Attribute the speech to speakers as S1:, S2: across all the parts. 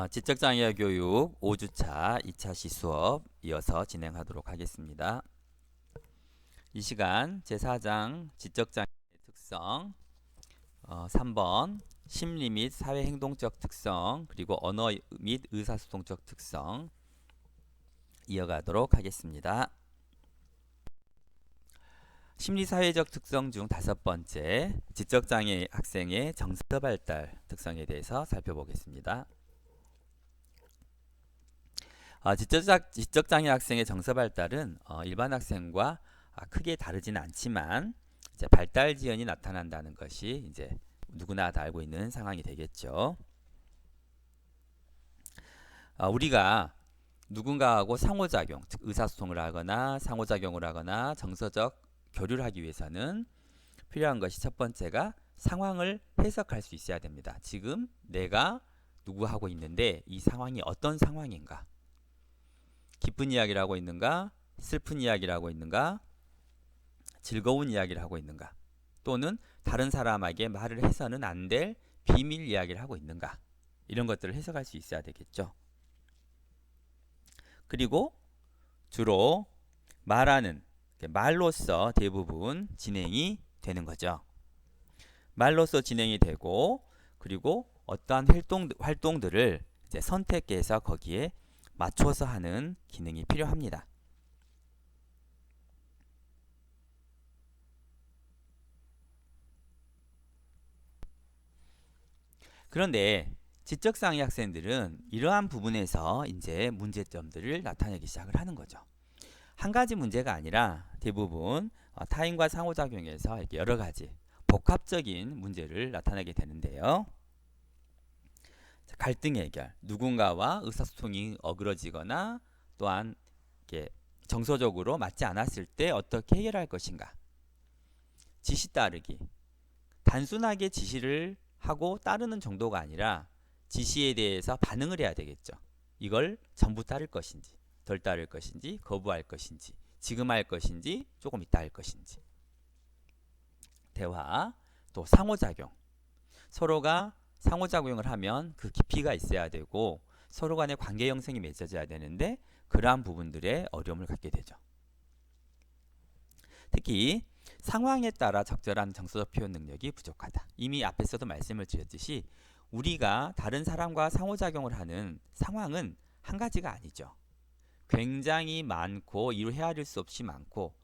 S1: 지적장애 교육 5주차 2차 시수업 이어서 진행하도록 하겠습니다. 이 시간 제4장 지적장애 특성 3번 심리 및 사회행동적 특성 그리고 언어 및 의사소통적 특성 이어가도록 하겠습니다. 심리사회적 특성 중 5번째 지적장애 학생의 정서발달 특성에 대해서 살펴보겠습니다. 지적장애 학생의 정서발달은 일반 학생과 크게 다르지는 않지만 이제 발달 지연이 나타난다는 것이 이제 누구나 다 알고 있는 상황이 되겠죠. 우리가 누군가하고 상호작용, 즉 의사소통을 하거나 상호작용을 하거나 정서적 교류를 하기 위해서는 필요한 것이 첫 번째가 상황을 해석할 수 있어야 됩니다. 지금 내가 누구하고 있는데 이 상황이 어떤 상황인가? 기쁜 이야기를 하고 있는가? 슬픈 이야기를 하고 있는가? 즐거운 이야기를 하고 있는가? 또는 다른 사람에게 말을 해서는 안 될 비밀 이야기를 하고 있는가? 이런 것들을 해석할 수 있어야 되겠죠. 그리고 주로 말하는 말로써 대부분 진행이 되는 거죠. 말로써 진행이 되고 그리고 어떠한 활동들을 이제 선택해서 거기에 맞춰서 하는 기능이 필요합니다. 그런데 지적장애 학생들은 이러한 부분에서 이제 문제점들을 나타내기 시작을 하는 거죠. 한 가지 문제가 아니라 대부분 타인과 상호작용에서 이렇게 여러 가지 복합적인 문제를 나타내게 되는데요. 갈등 해결, 누군가와 의사소통이 어그러지거나 또한 이렇게 정서적으로 맞지 않았을 때 어떻게 해결할 것인가. 지시 따르기, 단순하게 지시를 하고 따르는 정도가 아니라 지시에 대해서 반응을 해야 되겠죠. 이걸 전부 따를 것인지, 덜 따를 것인지, 거부할 것인지, 지금 할 것인지, 조금 이따 할 것인지. 대화, 또 상호작용. 서로가 상호작용을 하면 그 깊이가 있어야 되고 서로 간의 관계 형성이 맺어져야 되는데 그러한 부분들에 어려움을 갖게 되죠. 특히 상황에 따라 적절한 정서적 표현 능력이 부족하다. 이미 앞에서도 말씀을 드렸듯이 우리가 다른 사람과 상호작용을 하는 상황은 한 가지가 아니죠. 굉장히 많고 이루 헤아릴 수 없이 많고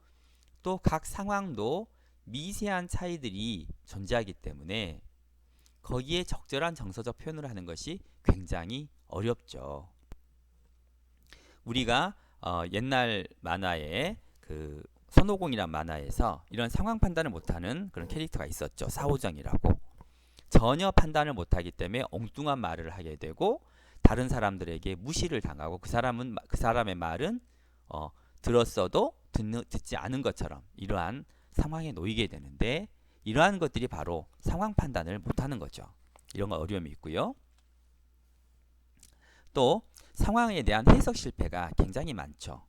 S1: 또 각 상황도 미세한 차이들이 존재하기 때문에 거기에 적절한 정서적 표현을 하는 것이 굉장히 어렵죠. 우리가 옛날 만화에 그 손오공이란 만화에서 이런 상황 판단을 못하는 그런 캐릭터가 있었죠. 사오정이라고. 전혀 판단을 못하기 때문에 엉뚱한 말을 하게 되고 다른 사람들에게 무시를 당하고 그 사람의 말은 들었어도 듣지 않은 것처럼 이러한 상황에 놓이게 되는데 이러한 것들이 바로 상황 판단을 못하는 거죠. 이런 거 어려움이 있고요. 또 상황에 대한 해석 실패가 굉장히 많죠.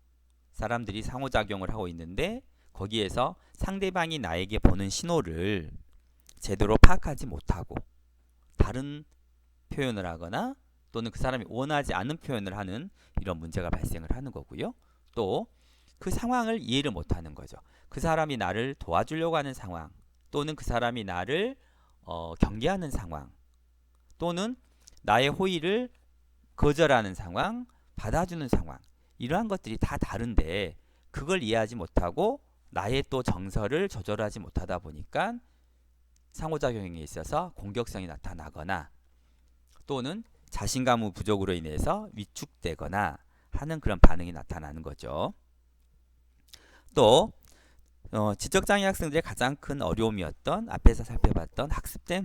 S1: 사람들이 상호작용을 하고 있는데 거기에서 상대방이 나에게 보는 신호를 제대로 파악하지 못하고 다른 표현을 하거나 또는 그 사람이 원하지 않는 표현을 하는 이런 문제가 발생을 하는 거고요. 또 그 상황을 이해를 못하는 거죠. 그 사람이 나를 도와주려고 하는 상황 또는 그 사람이 나를 경계하는 상황 또는 나의 호의를 거절하는 상황, 받아주는 상황 이러한 것들이 다 다른데 그걸 이해하지 못하고 나의 또 정서를 조절하지 못하다 보니까 상호작용에 있어서 공격성이 나타나거나 또는 자신감 부족으로 인해서 위축되거나 하는 그런 반응이 나타나는 거죠. 또 지적장애 학생들의 가장 큰 어려움이었던 앞에서 살펴봤던 학습된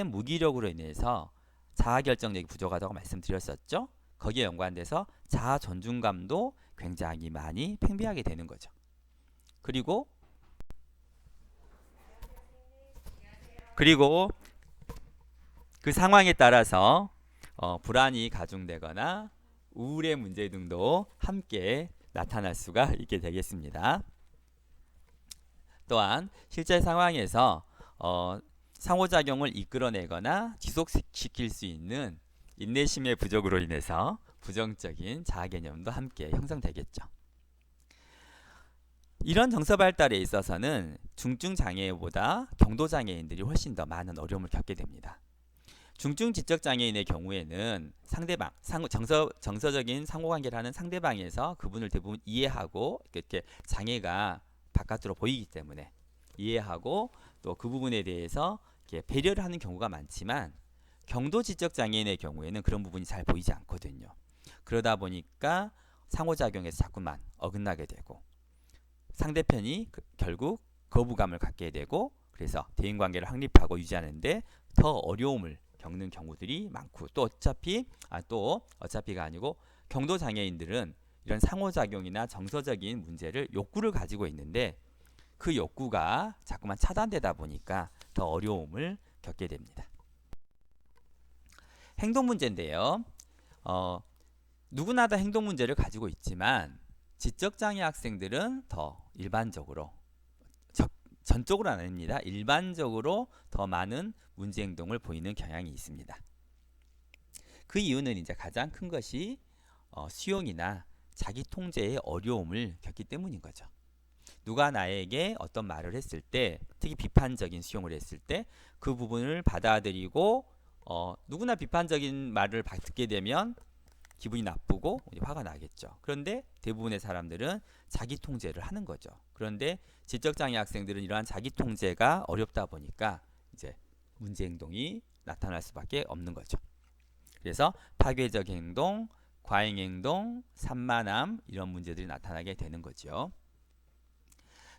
S1: 무기력으로 인해서 자아결정력이 부족하다고 말씀드렸었죠. 거기에 연관돼서 자아 존중감도 굉장히 많이 팽배하게 되는 거죠. 그리고 그 상황에 따라서 불안이 가중되거나 우울의 문제 등도 함께 나타날 수가 있게 되겠습니다. 또한 실제 상황에서 상호작용을 이끌어내거나 지속시킬 수 있는 인내심의 부족으로 인해서 부정적인 자아 개념도 함께 형성되겠죠. 이런 정서 발달에 있어서는 중증 장애보다 경도 장애인들이 훨씬 더 많은 어려움을 겪게 됩니다. 중증 지적 장애인의 경우에는 상대방, 정서적인 상호관계를 하는 상대방에서 그분을 대부분 이해하고 이렇게 장애가 바깥으로 보이기 때문에 이해하고 또 그 부분에 대해서 이렇게 배려를 하는 경우가 많지만 경도 지적 장애인의 경우에는 그런 부분이 잘 보이지 않거든요. 그러다 보니까 상호작용에서 자꾸만 어긋나게 되고 상대편이 결국 거부감을 갖게 되고 그래서 대인관계를 확립하고 유지하는데 더 어려움을 겪는 경우들이 많고 또 어차피가 아니고 경도 장애인들은 이런 상호작용이나 정서적인 문제를 욕구를 가지고 있는데 그 욕구가 자꾸만 차단되다 보니까 더 어려움을 겪게 됩니다. 행동 문제인데요. 누구나 다 행동 문제를 가지고 있지만 지적장애 학생들은 더 일반적으로 전적으로는 아닙니다. 일반적으로 더 많은 문제 행동을 보이는 경향이 있습니다. 그 이유는 이제 가장 큰 것이 수용이나 자기 통제의 어려움을 겪기 때문인 거죠. 누가 나에게 어떤 말을 했을 때, 특히 비판적인 수용을 했을 때 그 부분을 받아들이고 누구나 비판적인 말을 듣게 되면 기분이 나쁘고 화가 나겠죠. 그런데 대부분의 사람들은 자기 통제를 하는 거죠. 그런데 지적장애 학생들은 이러한 자기 통제가 어렵다 보니까 이제 문제 행동이 나타날 수밖에 없는 거죠. 그래서 파괴적 행동, 과잉 행동, 산만함 이런 문제들이 나타나게 되는 거죠.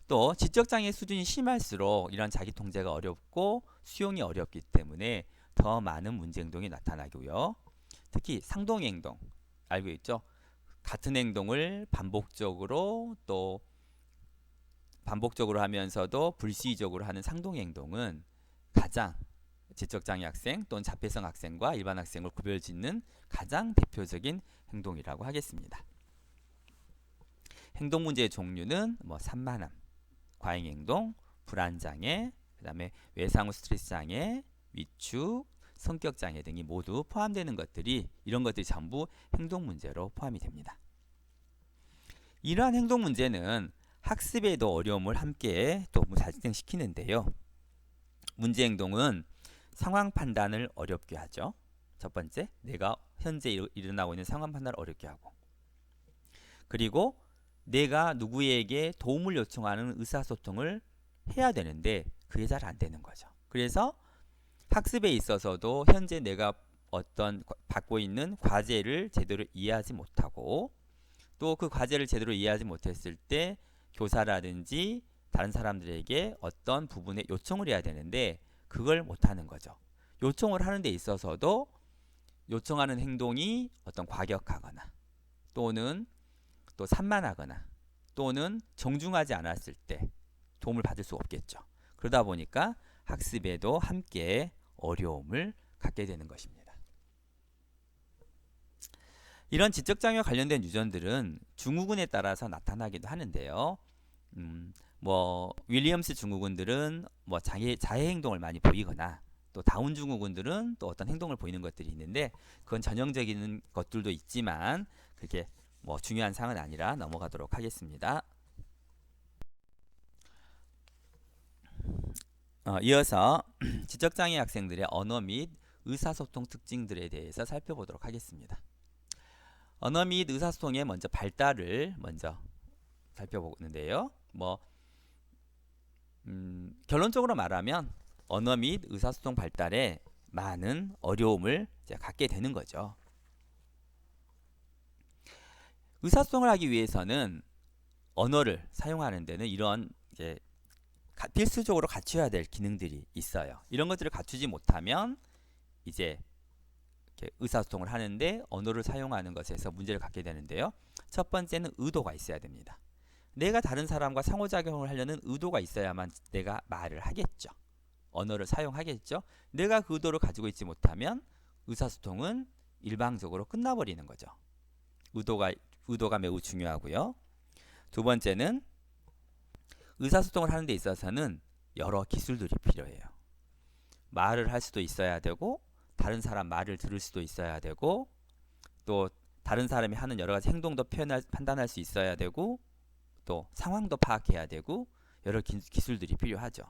S1: 또 지적장애 수준이 심할수록 이런 자기 통제가 어렵고 수용이 어렵기 때문에 더 많은 문제 행동이 나타나고요. 특히 상동 행동 알고 있죠? 같은 행동을 반복적으로 하면서도 불시적으로 하는 상동 행동은 가장 지적장애 학생 또는 자폐성 학생과 일반 학생을 구별짓는 가장 대표적인 행동이라고 하겠습니다. 행동 문제의 종류는 산만함, 과잉 행동, 불안 장애, 그다음에 외상 후 스트레스 장애, 위축, 성격 장애 등이 모두 포함되는 이런 것들이 전부 행동 문제로 포함이 됩니다. 이러한 행동 문제는 학습에도 어려움을 함께 또 발생시키는데요. 문제 행동은 상황 판단을 어렵게 하죠. 첫 번째, 내가 현재 일어나고 있는 상황 판단을 어렵게 하고, 그리고 내가 누구에게 도움을 요청하는 의사소통을 해야 되는데 그게 잘 안 되는 거죠. 그래서 학습에 있어서도 현재 내가 어떤 받고 있는 과제를 제대로 이해하지 못하고 또 그 과제를 제대로 이해하지 못했을 때 교사라든지 다른 사람들에게 어떤 부분에 요청을 해야 되는데 그걸 못하는 거죠. 요청을 하는 데 있어서도 요청하는 행동이 어떤 과격하거나 또는 또 산만하거나 또는 정중하지 않았을 때 도움을 받을 수 없겠죠. 그러다 보니까 학습에도 함께 어려움을 갖게 되는 것입니다. 이런 지적장애와 관련된 유전들은 증후군에 따라서 나타나기도 하는데요. 윌리엄스 증후군들은 자해 행동을 많이 보이거나 또 다운 증후군들은 또 어떤 행동을 보이는 것들이 있는데 그건 전형적인 것들도 있지만 그게 중요한 사항은 아니라 넘어가도록 하겠습니다. 이어서 지적장애 학생들의 언어 및 의사소통 특징들에 대해서 살펴보도록 하겠습니다. 언어 및 의사소통의 먼저 발달을 먼저 살펴보는데요. 결론적으로 말하면 언어 및 의사소통 발달에 많은 어려움을 갖게 되는 거죠. 의사소통을 하기 위해서는 언어를 사용하는 데는 이런 필수적으로 갖춰야 될 기능들이 있어요. 이런 것들을 갖추지 못하면 이제 의사소통을 하는데 언어를 사용하는 것에서 문제를 갖게 되는데요. 첫 번째는 의도가 있어야 됩니다. 내가 다른 사람과 상호작용을 하려는 의도가 있어야만 내가 말을 하겠죠. 언어를 사용하겠죠. 내가 그 의도를 가지고 있지 못하면 의사소통은 일방적으로 끝나버리는 거죠. 의도가 매우 중요하고요. 두 번째는 의사소통을 하는 데 있어서는 여러 기술들이 필요해요. 말을 할 수도 있어야 되고 다른 사람 말을 들을 수도 있어야 되고, 또 다른 사람이 하는 여러 가지 행동도 판단할 수 있어야 되고, 또 상황도 파악해야 되고, 여러 기술들이 필요하죠.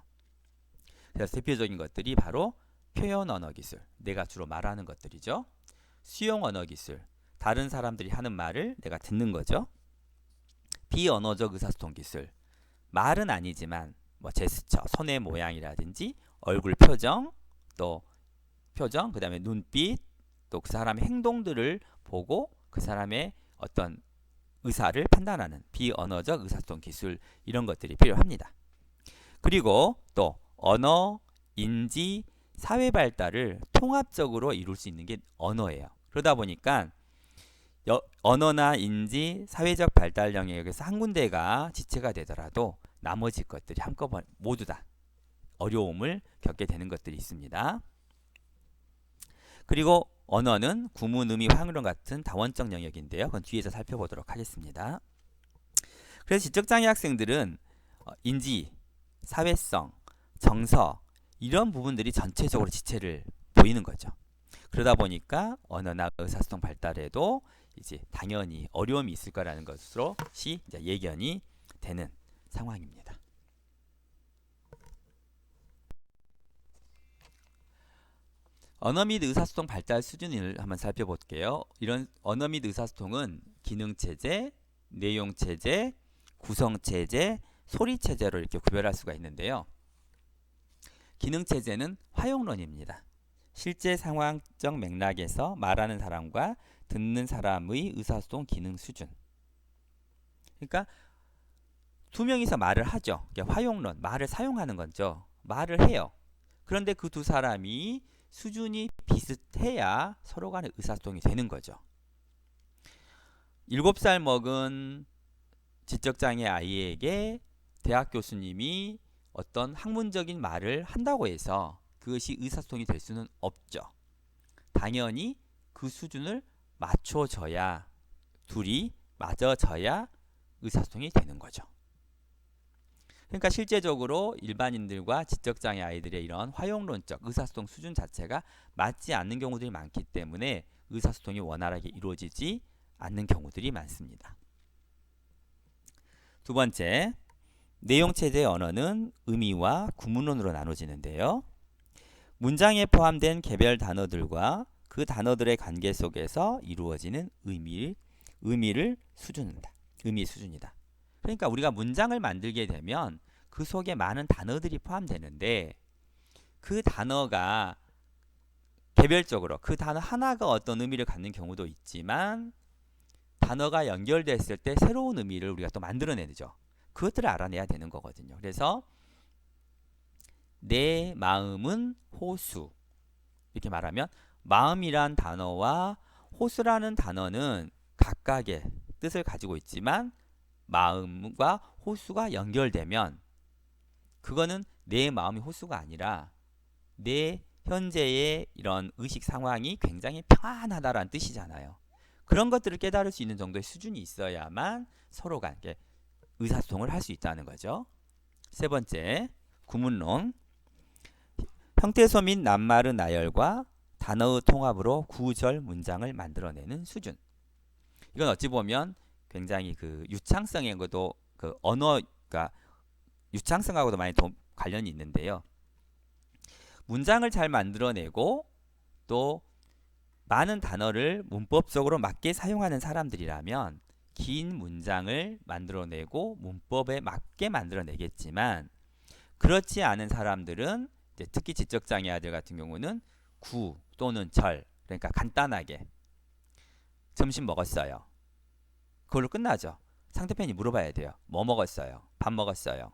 S1: 그래서 대표적인 것들이 바로 표현 언어 기술, 내가 주로 말하는 것들이죠. 수용 언어 기술, 다른 사람들이 하는 말을 내가 듣는 거죠. 비언어적 의사소통 기술, 말은 아니지만 뭐 제스처, 손의 모양이라든지 얼굴 표정, 또 표정, 그 다음에 눈빛, 또 그 사람의 행동들을 보고 그 사람의 어떤 의사를 판단하는 비언어적 의사소통 기술, 이런 것들이 필요합니다. 그리고 또 언어, 인지, 사회 발달을 통합적으로 이룰 수 있는 게 언어예요. 그러다 보니까 언어나 인지, 사회적 발달 영역에서 한 군데가 지체가 되더라도 나머지 것들이 한꺼번에 모두 다 어려움을 겪게 되는 것들이 있습니다. 그리고 언어는 구문, 의미, 확률론 같은 다원적 영역인데요. 그건 뒤에서 살펴보도록 하겠습니다. 그래서 지적장애 학생들은 인지, 사회성, 정서, 이런 부분들이 전체적으로 지체를 보이는 거죠. 그러다 보니까 언어나 의사소통 발달에도 이제 당연히 어려움이 있을 거라는 것으로시 이제 예견이 되는 상황입니다. 언어 및 의사소통 발달 수준을 한번 살펴볼게요. 이런 언어 및 의사소통은 기능체제, 내용체제, 구성체제, 소리체제로 이렇게 구별할 수가 있는데요. 기능체제는 화용론입니다. 실제 상황적 맥락에서 말하는 사람과 듣는 사람의 의사소통 기능 수준. 그러니까 두 명이서 말을 하죠. 화용론, 말을 사용하는 거죠. 말을 해요. 그런데 그 두 사람이 수준이 비슷해야 서로 간의 의사소통이 되는 거죠. 7살 먹은 지적장애 아이에게 대학 교수님이 어떤 학문적인 말을 한다고 해서 그것이 의사소통이 될 수는 없죠. 당연히 그 수준을 맞춰줘야, 둘이 맞아져야 의사소통이 되는 거죠. 그러니까 실제적으로 일반인들과 지적장애 아이들의 이런 화용론적 의사소통 수준 자체가 맞지 않는 경우들이 많기 때문에 의사소통이 원활하게 이루어지지 않는 경우들이 많습니다. 두 번째, 내용체제의 언어는 의미와 구문론으로 나눠지는데요. 문장에 포함된 개별 단어들과 그 단어들의 관계 속에서 이루어지는 의미를 수준이다. 의미 수준이다. 그러니까 우리가 문장을 만들게 되면 그 속에 많은 단어들이 포함되는데 그 단어가 개별적으로 그 단어 하나가 어떤 의미를 갖는 경우도 있지만 단어가 연결됐을 때 새로운 의미를 우리가 또 만들어내죠. 그것들을 알아내야 되는 거거든요. 그래서 내 마음은 호수, 이렇게 말하면 마음이란 단어와 호수라는 단어는 각각의 뜻을 가지고 있지만 마음과 호수가 연결되면 그거는 내 마음이 호수가 아니라 내 현재의 이런 의식 상황이 굉장히 평안하다라는 뜻이잖아요. 그런 것들을 깨달을 수 있는 정도의 수준이 있어야만 서로가 의사소통을 할 수 있다는 거죠. 세 번째, 구문론. 형태소 및 낱말의 나열과 단어의 통합으로 구절 문장을 만들어내는 수준. 이건 어찌 보면 굉장히 그 유창성하고도 그 언어가 유창성하고도 많이 관련이 있는데요. 문장을 잘 만들어내고 또 많은 단어를 문법적으로 맞게 사용하는 사람들이라면 긴 문장을 만들어내고 문법에 맞게 만들어내겠지만 그렇지 않은 사람들은 이제 특히 지적장애 아들 같은 경우는 구 또는 절, 그러니까 간단하게 점심 먹었어요. 그걸로 끝나죠. 상대편이 물어봐야 돼요. 뭐 먹었어요? 밥 먹었어요?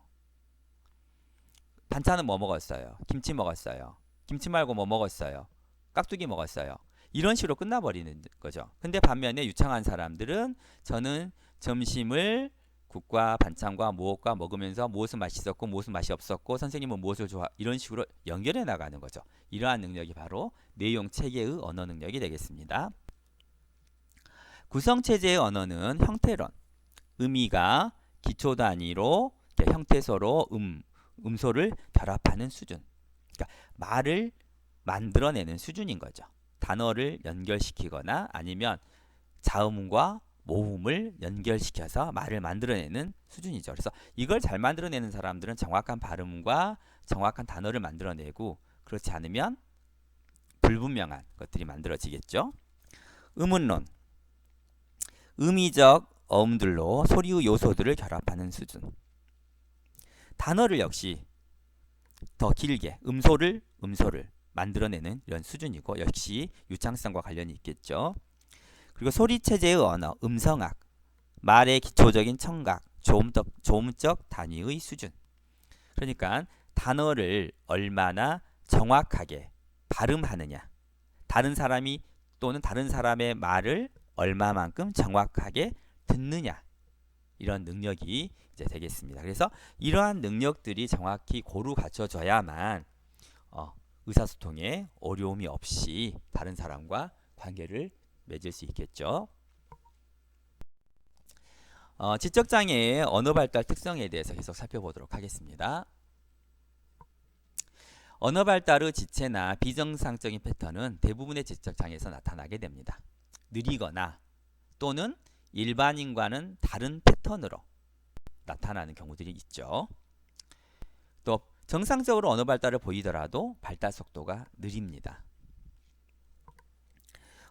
S1: 반찬은 뭐 먹었어요? 김치 먹었어요? 김치 말고 뭐 먹었어요? 깍두기 먹었어요? 이런 식으로 끝나버리는 거죠. 근데 반면에 유창한 사람들은 저는 점심을 국과 반찬과 무엇과 먹으면서 무엇은 맛있었고 무엇은 맛이 없었고 선생님은 무엇을 좋아, 이런 식으로 연결해 나가는 거죠. 이러한 능력이 바로 내용 체계의 언어 능력이 되겠습니다. 구성체제의 언어는 형태론, 의미가 기초 단위로 형태소로 음소를 결합하는 수준. 그러니까 말을 만들어내는 수준인 거죠. 단어를 연결시키거나 아니면 자음과 모음을 연결시켜서 말을 만들어내는 수준이죠. 그래서 이걸 잘 만들어내는 사람들은 정확한 발음과 정확한 단어를 만들어내고, 그렇지 않으면 불분명한 것들이 만들어지겠죠. 의문론, 의미적 어음들로 소리의 요소들을 결합하는 수준. 단어를 역시 더 길게 음소를 만들어내는 이런 수준이고, 역시 유창성과 관련이 있겠죠. 그리고 소리체제의 언어, 음성학, 말의 기초적인 청각, 조음적 단위의 수준. 그러니까 단어를 얼마나 정확하게 발음하느냐, 다른 사람이 또는 다른 사람의 말을 얼마만큼 정확하게 듣느냐, 이런 능력이 이제 되겠습니다. 그래서 이러한 능력들이 정확히 고루 갖춰져야만 의사소통에 어려움이 없이 다른 사람과 관계를 맺을 수 있겠죠. 지적장애의 언어발달 특성에 대해서 계속 살펴보도록 하겠습니다. 언어발달의 지체나 비정상적인 패턴은 대부분의 지적장애에서 나타나게 됩니다. 느리거나 또는 일반인과는 다른 패턴으로 나타나는 경우들이 있죠. 또 정상적으로 언어 발달을 보이더라도 발달 속도가 느립니다.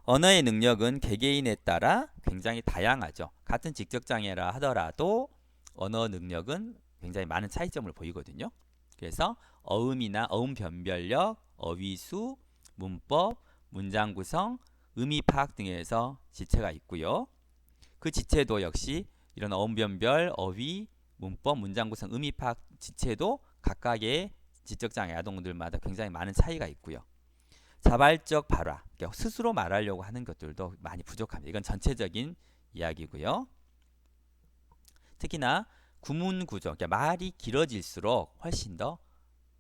S1: 언어의 능력은 개개인에 따라 굉장히 다양하죠. 같은 지적장애라 하더라도 언어 능력은 굉장히 많은 차이점을 보이거든요. 그래서 어음이나 어음 변별력, 어휘수, 문법, 문장 구성, 의미 파악 등에서 지체가 있고요. 그 지체도 역시 이런 어음 변별, 어휘, 문법, 문장 구성, 의미 파악 지체도 각각의 지적장애 아동들마다 굉장히 많은 차이가 있고요. 자발적 발화, 그러니까 스스로 말하려고 하는 것들도 많이 부족합니다. 이건 전체적인 이야기고요. 특히나 구문 구조, 그러니까 말이 길어질수록 훨씬 더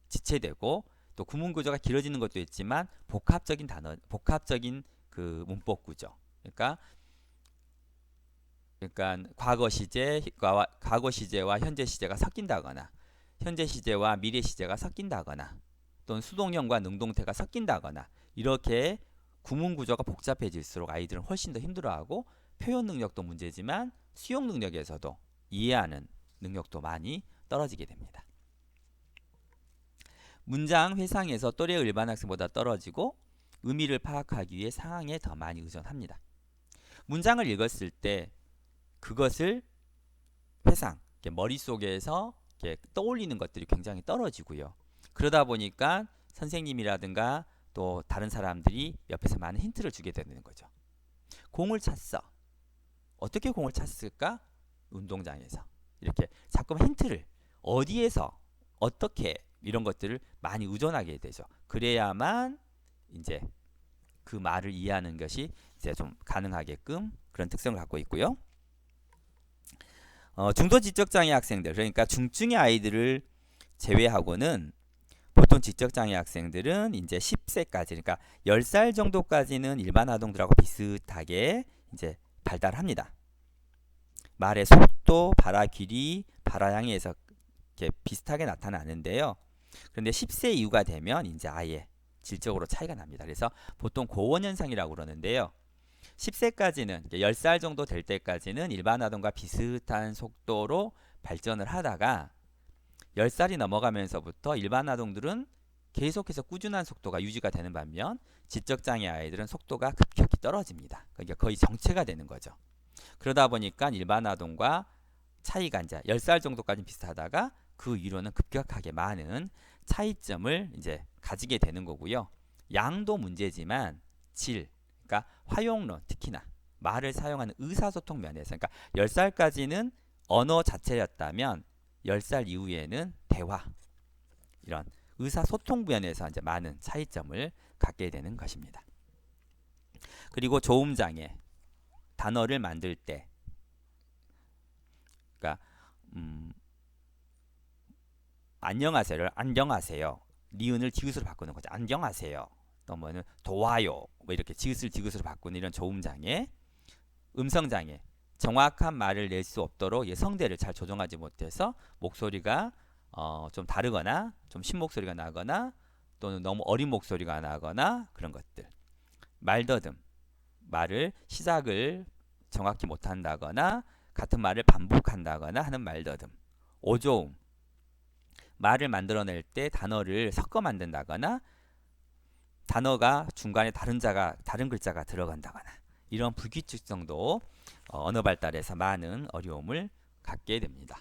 S1: 지체되고, 또 구문 구조가 길어지는 것도 있지만 복합적인 단어, 복합적인 그 문법 구조, 그러니까 과거 시제와 현재 시제가 섞인다거나, 현재 시제와 미래 시제가 섞인다거나, 또는 수동형과 능동태가 섞인다거나, 이렇게 구문 구조가 복잡해질수록 아이들은 훨씬 더 힘들어하고, 표현 능력도 문제지만 수용 능력에서도 이해하는 능력도 많이 떨어지게 됩니다. 문장 회상에서 또래 일반 학생보다 떨어지고, 의미를 파악하기 위해 상황에 더 많이 의존합니다. 문장을 읽었을 때 그것을 회상, 머릿속에서 떠올리는 것들이 굉장히 떨어지고요. 그러다 보니까 선생님이라든가 또 다른 사람들이 옆에서 많은 힌트를 주게 되는 거죠. 공을 찼어. 어떻게 공을 찼을까? 운동장에서. 이렇게 자꾸 힌트를 어디에서 어떻게, 이런 것들을 많이 의존하게 되죠. 그래야만 이제 그 말을 이해하는 것이 이제 좀 가능하게끔 그런 특성을 갖고 있고요. 중도 지적장애 학생들, 그러니까 중증의 아이들을 제외하고는 보통 지적장애 학생들은 이제 10세까지, 그러니까 10살 정도까지는 일반 아동들하고 비슷하게 이제 발달합니다. 말의 속도, 발화 길이, 발화 향에서 이렇게 비슷하게 나타나는데요. 그런데 10세 이후가 되면 이제 아예 질적으로 차이가 납니다. 그래서 보통 고원현상이라고 그러는데요. 10세까지는 10살 정도 될 때까지는 일반 아동과 비슷한 속도로 발전을 하다가 10살이 넘어가면서부터 일반 아동들은 계속해서 꾸준한 속도가 유지가 되는 반면 지적장애 아이들은 속도가 급격히 떨어집니다. 그러니까 거의 정체가 되는 거죠. 그러다 보니까 일반 아동과 차이가 이제 10살 정도까지 비슷하다가 그 위로는 급격하게 많은 차이점을 이제 가지게 되는 거고요. 양도 문제지만 질, 그러니까 활용론, 특히나 말을 사용하는 의사소통 면에서, 그러니까 10살까지는 언어 자체였다면 10살 이후에는 대화, 이런 의사소통 면에서 이제 많은 차이점을 갖게 되는 것입니다. 그리고 조음장애, 단어를 만들 때, 그러니까 안녕하세요를 안녕하세요, 니은을 지읒으로 바꾸는 거죠. 안녕하세요. 또 뭐는 도와요, 뭐 이렇게 지읒을 지읒으로 바꾸는 이런 조음장애. 음성장애, 정확한 말을 낼 수 없도록 성대를 잘 조정하지 못해서 목소리가 좀 다르거나 좀 신목소리가 나거나 또는 너무 어린 목소리가 나거나 그런 것들. 말더듬, 말을 시작을 정확히 못한다거나 같은 말을 반복한다거나 하는 말더듬. 어조음, 말을 만들어낼 때 단어를 섞어 만든다거나 단어가 중간에 다른 글자가 들어간다거나 이런 불규칙성도 언어 발달에서 많은 어려움을 갖게 됩니다.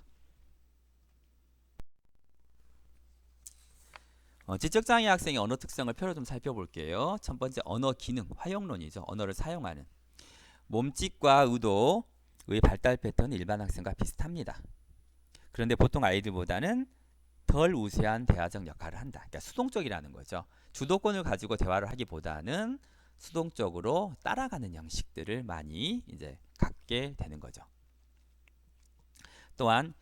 S1: 지적장애 학생의 언어 특성을 표로 좀 살펴볼게요. 첫 번째 언어 기능, 활용론이죠. 언어를 사용하는 몸짓과 의도의 발달 패턴은 일반 학생과 비슷합니다. 그런데 보통 아이들보다는 덜 우세한 대화적 역할을 한다. 그러니까 수동적이라는 거죠. 주도권을 가지고 대화를 하기보다는 수동적으로 따라가는 형식들을 많이 이제 갖게 되는 거죠. 또한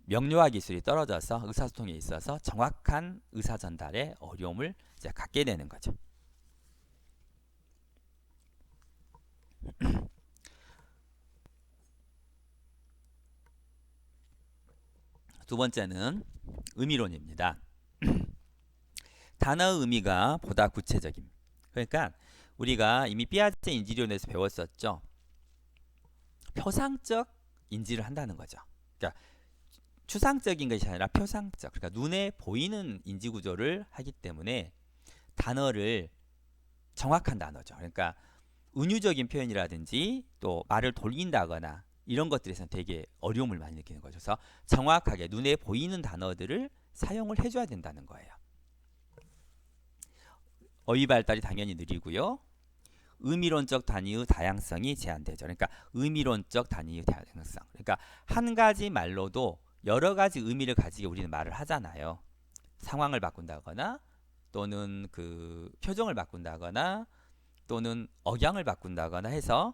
S1: 명료화 기술이 떨어져서 의사소통에 있어서 정확한 의사 전달에 어려움을 이제 갖게 되는 거죠. 두 번째는 의미론입니다. 단어의 의미가 보다 구체적임. 그러니까 우리가 이미 피아제 인지론에서 배웠었죠. 표상적 인지를 한다는 거죠. 그러니까 추상적인 것이 아니라 표상적, 그러니까 눈에 보이는 인지 구조를 하기 때문에 단어를 정확한 단어죠. 그러니까 은유적인 표현이라든지 또 말을 돌린다거나 이런 것들에서는 되게 어려움을 많이 느끼는 거죠. 그래서 정확하게 눈에 보이는 단어들을 사용을 해줘야 된다는 거예요. 어휘 발달이 당연히 느리고요. 의미론적 단위의 다양성이 제한되죠. 그러니까 의미론적 단위의 다양성. 그러니까 한 가지 말로도 여러 가지 의미를 가지게 우리는 말을 하잖아요. 상황을 바꾼다거나 또는 그 표정을 바꾼다거나 또는 억양을 바꾼다거나 해서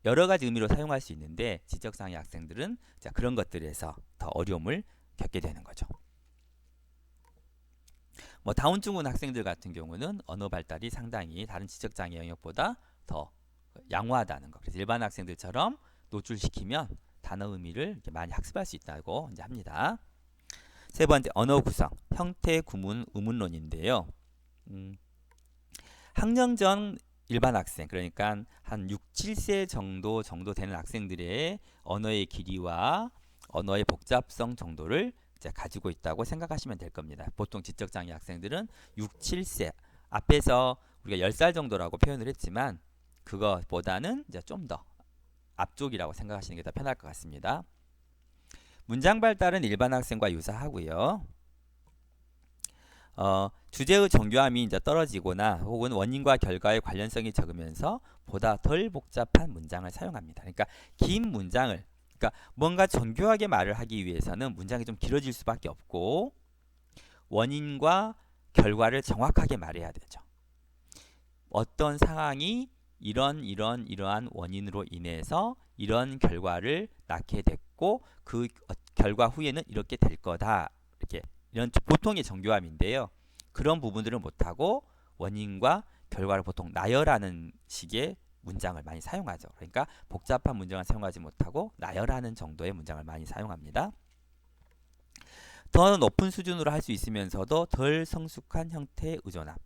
S1: 여러 가지 의미로 사용할 수 있는데 지적장애 학생들은 그런 것들에서 더 어려움을 겪게 되는 거죠. 다운증후군 학생들 같은 경우는 언어 발달이 상당히 다른 지적장애 영역보다 더 양호하다는 거. 그래서 일반 학생들처럼 노출시키면 단어 의미를 이렇게 많이 학습할 수 있다고 이제 합니다. 세 번째, 언어 구성, 형태, 구문, 의문론인데요. 학령 전 일반 학생, 그러니까 한 6, 7세 정도 되는 학생들의 언어의 길이와 언어의 복잡성 정도를 이제 가지고 있다고 생각하시면 될 겁니다. 보통 지적장애 학생들은 6, 7세, 앞에서 우리가 10살 정도라고 표현을 했지만 그것보다는 이제 좀 더 앞쪽이라고 생각하시는 게 더 편할 것 같습니다. 문장 발달은 일반 학생과 유사하고요. 주제의 정교함이 이제 떨어지거나 혹은 원인과 결과의 관련성이 적으면서 보다 덜 복잡한 문장을 사용합니다. 그러니까 긴 문장을, 그러니까 뭔가 정교하게 말을 하기 위해서는 문장이 좀 길어질 수밖에 없고 원인과 결과를 정확하게 말해야 되죠. 어떤 상황이 이러한 원인으로 인해서 이런 결과를 낳게 됐고 그 결과 후에는 이렇게 될 거다. 이렇게 이런 보통의 정교함인데요. 그런 부분들을 못하고 원인과 결과를 보통 나열하는 식의 문장을 많이 사용하죠. 그러니까 복잡한 문장을 사용하지 못하고 나열하는 정도의 문장을 많이 사용합니다. 더 높은 수준으로 할 수 있으면서도 덜 성숙한 형태의 의존함.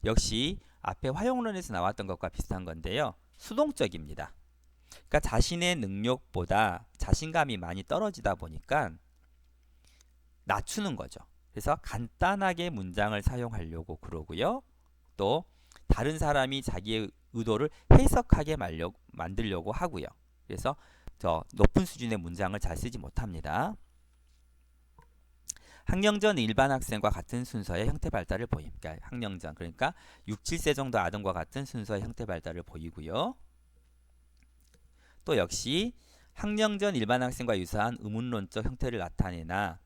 S1: 역시 앞에 활용론에서 나왔던 것과 비슷한 건데요. 수동적입니다. 그러니까 자신의 능력보다 자신감이 많이 떨어지다 보니까 낮추는 거죠. 그래서 간단하게 문장을 사용하려고 그러고요. 또 다른 사람이 자기의 의도를 해석하게 만들려고 하고요. 그래서 더 높은 수준의 문장을 잘 쓰지 못합니다. 학령전 일반 학생과 같은 순서의 형태 발달을 보임. 그러니까 학령전, 그러니까 6, 7세 정도 아동과 같은 순서의 형태 발달을 보이고요. 또 역시 학령전 일반 학생과 유사한 의문론적 형태를 나타내나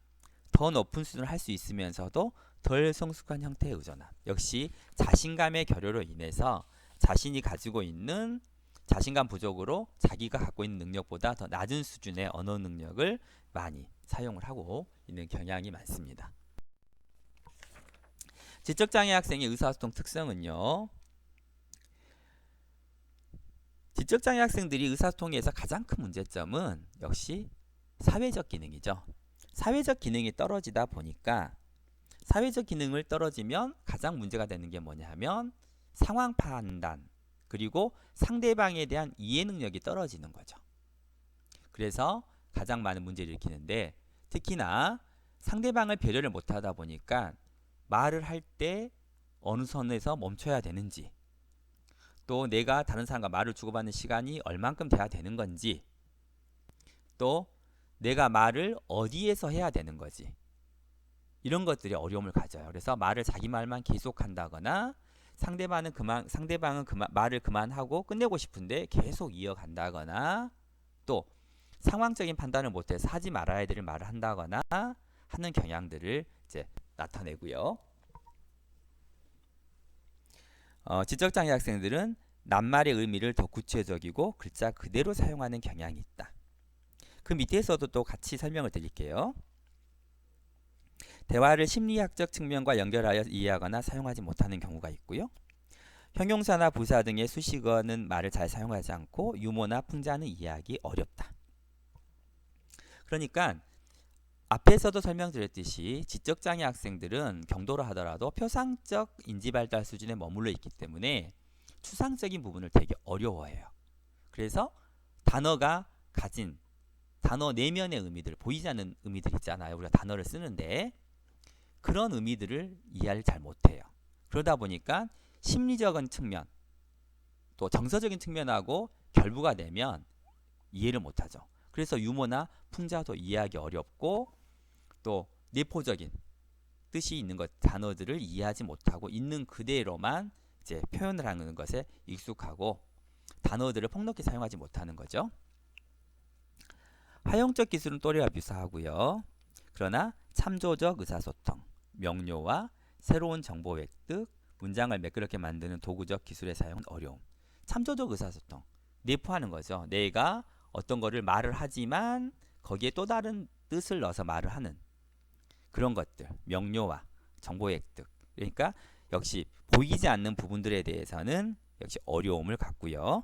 S1: 더 높은 수준을 할 수 있으면서도 덜 성숙한 형태의 의존함. 역시 자신감의 결여로 인해서 자신이 가지고 있는 자신감 부족으로 자기가 갖고 있는 능력보다 더 낮은 수준의 언어 능력을 많이 사용을 하고 있는 경향이 많습니다. 지적장애 학생의 의사소통 특성은요. 지적장애 학생들이 의사소통에서 가장 큰 문제점은 역시 사회적 기능이죠. 사회적 기능이 떨어지다 보니까 사회적 기능을 떨어지면 가장 문제가 되는 게 뭐냐 하면 상황 판단 그리고 상대방에 대한 이해 능력이 떨어지는 거죠. 그래서 가장 많은 문제를 일으키는데 특히나 상대방을 배려를 못하다 보니까 말을 할 때 어느 선에서 멈춰야 되는지 또 내가 다른 사람과 말을 주고받는 시간이 얼만큼 돼야 되는 건지 또 내가 말을 어디에서 해야 되는 거지 이런 것들이 어려움을 가져요. 그래서 말을 자기 말만 계속 한다거나 상대방은 말을 그만하고 끝내고 싶은데 계속 이어간다거나 또 상황적인 판단을 못해서 하지 말아야 될 말을 한다거나 하는 경향들을 이제 나타내고요. 지적장애 학생들은 낱말의 의미를 더 구체적이고 글자 그대로 사용하는 경향이 있다. 그 밑에서도 또 같이 설명을 드릴게요. 대화를 심리학적 측면과 연결하여 이해하거나 사용하지 못하는 경우가 있고요. 형용사나 부사 등의 수식어는 말을 잘 사용하지 않고 유머나 풍자는 이해하기 어렵다. 그러니까 앞에서도 설명드렸듯이 지적장애 학생들은 경도를 하더라도 표상적 인지발달 수준에 머물러 있기 때문에 추상적인 부분을 되게 어려워해요. 그래서 단어가 가진 단어 내면의 의미들, 보이지 않는 의미들 있잖아요. 우리가 단어를 쓰는데 그런 의미들을 이해를 잘 못해요. 그러다 보니까 심리적인 측면 또 정서적인 측면하고 결부가 되면 이해를 못하죠. 그래서 유머나 풍자도 이해하기 어렵고 또 내포적인 뜻이 있는 단어들을 이해하지 못하고 있는 그대로만 이제 표현을 하는 것에 익숙하고 단어들을 폭넓게 사용하지 못하는 거죠. 화용적 기술은 또래와 유사하고요. 그러나 참조적 의사소통, 명료와 새로운 정보 획득, 문장을 매끄럽게 만드는 도구적 기술의 사용은 어려움. 참조적 의사소통, 내포하는 거죠. 내가 어떤 거를 말을 하지만 거기에 또 다른 뜻을 넣어서 말을 하는 그런 것들, 명료와 정보 획득. 그러니까 역시 보이지 않는 부분들에 대해서는 역시 어려움을 갖고요.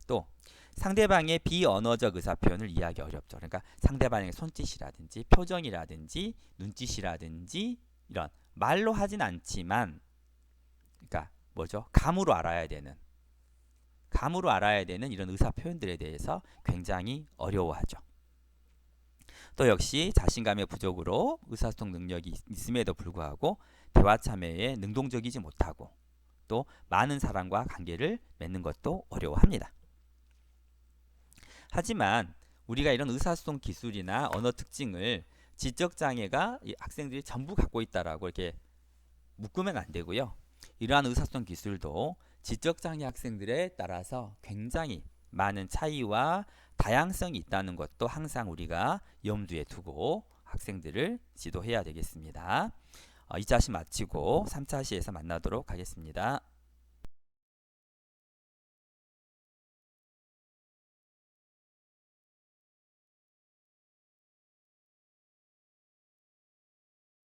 S1: 또 상대방의 비언어적 의사표현을 이해하기 어렵죠. 그러니까 상대방의 손짓이라든지 표정이라든지 눈짓이라든지 이런 말로 하진 않지만 그러니까 뭐죠? 감으로 알아야 되는 이런 의사표현들에 대해서 굉장히 어려워하죠. 또 역시 자신감의 부족으로 의사소통 능력이 있음에도 불구하고 대화 참여에 능동적이지 못하고 또 많은 사람과 관계를 맺는 것도 어려워합니다. 하지만 우리가 이런 의사소통 기술이나 언어 특징을 지적장애가 학생들이 전부 갖고 있다라고 이렇게 묶으면 안 되고요. 이러한 의사소통 기술도 지적장애 학생들에 따라서 굉장히 많은 차이와 다양성이 있다는 것도 항상 우리가 염두에 두고 학생들을 지도해야 되겠습니다. 2차 시 마치고 3차 시에서 만나도록 하겠습니다.